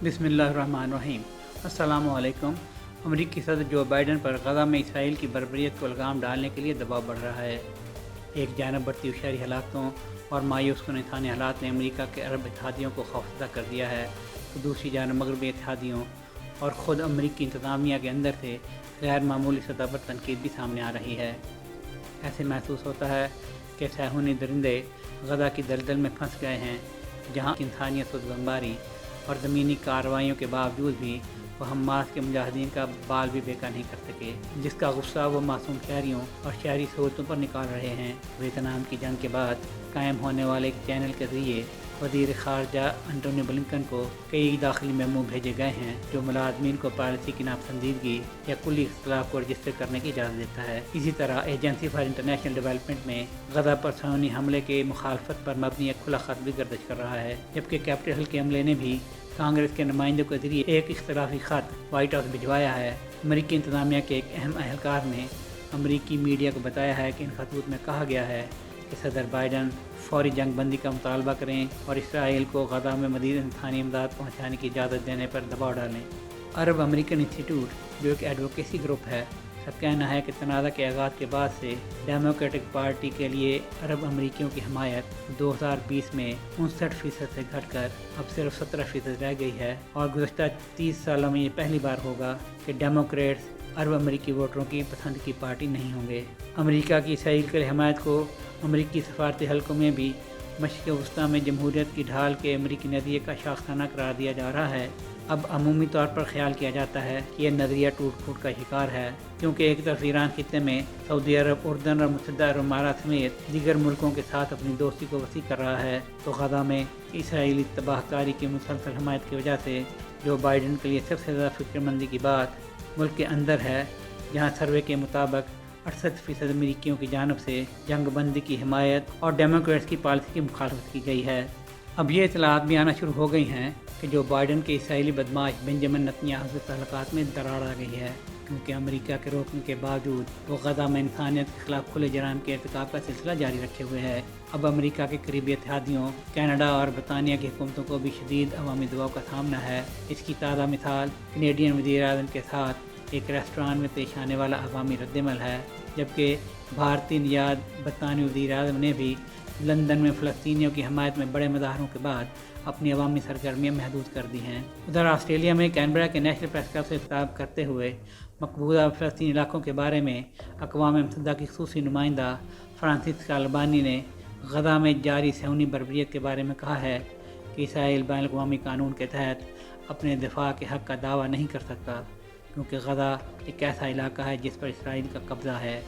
बिस्मिल्लाहिर्रहमानिर्रहीम। अस्सलामु अलैकुम। अमरीकी सदर जो बाइडन पर गज़ा में इसराइल की बर्बरियत को लगाम डालने के लिए दबाव बढ़ रहा है। एक जानब बढ़ती हुई शहरी हालातों और मायूस कुन इंसानी हालात ने अमरीका के अरब इत्तेहादियों को खौफजदा कर दिया है, तो दूसरी जानब मगरबी इत्तेहादियों और ख़ुद अमरीकी इंतज़ामिया के अंदर से गैर मामूली सतह पर तनकीद भी सामने आ रही है। ऐसे महसूस होता है कि सहूनी दरिंदे गज़ा की दलदल में फंस गए हैं, जहाँ इंसानियत बमबारी और ज़मीनी कार्रवाइयों के बावजूद भी वो हमास के मुजाहिदीन का बाल भी बेका नहीं कर सके, जिसका गुस्सा वो मासूम शहरियों और शहरी सहूलतों पर निकाल रहे हैं। वियतनाम की जंग के बाद कायम होने वाले एक चैनल के ज़रिए वज़ीर ख़ारजा एंटोनी ब्लिंकन को कई दाखिली मेमो भेजे गए हैं, जो मुलाज़मीन को पॉलिसी की नापसंदीदगी या कुल्ली इख्तिलाफ को रजिस्टर करने की इजाज़त देता है। इसी तरह एजेंसी फॉर इंटरनेशनल डेवलपमेंट में गज़ा पर सहूनी हमले के मुखालफत पर मबनी एक खुला ख़त भी गर्दिश कर रहा है, जबकि कैपिटल हिल के हमले ने भी कांग्रेस के नुमाइंदों के जरिए एक इख्तिलाफी ख़त वाइट हाउस भिजवाया है। अमरीकी इंतज़ामिया के एक अहम एहलकार ने अमरीकी मीडिया को बताया है कि इन खतूत में कहा गया है कि सदर बाइडन फौरी जंग बंदी का मुतालबा करें और इसराइल को गज़ा में मज़ीद इंसानी इमदाद पहुँचाने की इजाज़त देने पर दबाव डालें। अरब अमेरिकन इंस्टीट्यूट, जो एक एडवोकेसी ग्रुप है, का कहना है कि तनाज़ा के आगाज़ के बाद से डेमोक्रेटिक पार्टी के लिए अरब अमरीकियों की हमायत 2020 में 59% से घटकर अब सिर्फ 17% रह गई है, और गुज़श्ता 30 सालों में ये पहली बार होगा कि डेमोक्रेट्स अरब अमरीकी वोटरों की पसंद की पार्टी नहीं होंगे। अमेरिका की इसराइल के लिए हमायत को अमरीकी सफारती हलकों में भी मशरिक़ वस्ती में जमहूरियत की ढाल के अमरीकी नज़रिए का शाखसाना करार दिया जा रहा है। अब अमूमी तौर पर ख्याल किया जाता है कि यह नज़रिया टूट फूट का शिकार है, क्योंकि एक तरफ ईरान खित्ते में सऊदी अरब, उर्दन और मुत्तहिदा अरब इमारात समेत दीगर मुल्कों के साथ अपनी दोस्ती को वसी कर रहा है, तो गज़ा में इसराइली तबाहकारी की मुसलसल हमायत की वजह से जो बाइडन के लिए सबसे ज़्यादा फिक्रमंदी की बात मुल्क के अंदर है, जहाँ सर्वे के मुताबिक 68% अमरीकियों की जानब से जंग बंदी की हिमायत और डेमोक्रेट्स की पॉलिसी की मुखालफत की गई है। अब ये इतलात भी आना शुरू हो गई हैं कि जो बाइडन के इसराइली बदमाश बेंजामिन नेतन्याहू से तल्लुकात में दरार आ गई है, क्योंकि अमेरिका के रोकने के बावजूद वो गज़ा में इंसानियत के खिलाफ खुले जराइम के इर्तिकाब का सिलसिला जारी रखे हुए है। अब अमेरिका के करीबी इत्तेहादियों कनाडा और बरतानिया की हुकूमतों को भी शदीद अवामी दबाव का सामना है। इसकी ताज़ा मिसाल कैनेडियन वज़ीर-ए-आज़म के साथ एक रेस्टोरेंट में पेश आने वाला अवामी रद्दमल है, जबकि भारतीय नियाद बरतानी वज़ीर-ए-आज़म ने भी लंदन में फ़लस्तीनियों की हमायत में बड़े मुजाहरों के बाद अपनी अवामी सरगर्मियाँ महदूद कर दी हैं। उधर ऑस्ट्रेलिया में कैनबरा के नेशनल प्रेस क्लब से खिताब करते हुए मकबूजा फ़लस्तीनी इलाकों के बारे में अक़वाम मुत्तहिदा की ख़ुसूसी नुमाइंदा फ्रांसिस्का अल्बानी ने गज़ा में जारी सहूनी बर्बरियत के बारे में कहा है कि इसराइल बैन अक़वामी कानून के तहत अपने दिफा के हक़ का दावा नहीं कर सकता, क्योंकि गज़ा एक ऐसा इलाका है जिस पर इसराइल का कब्ज़ा है।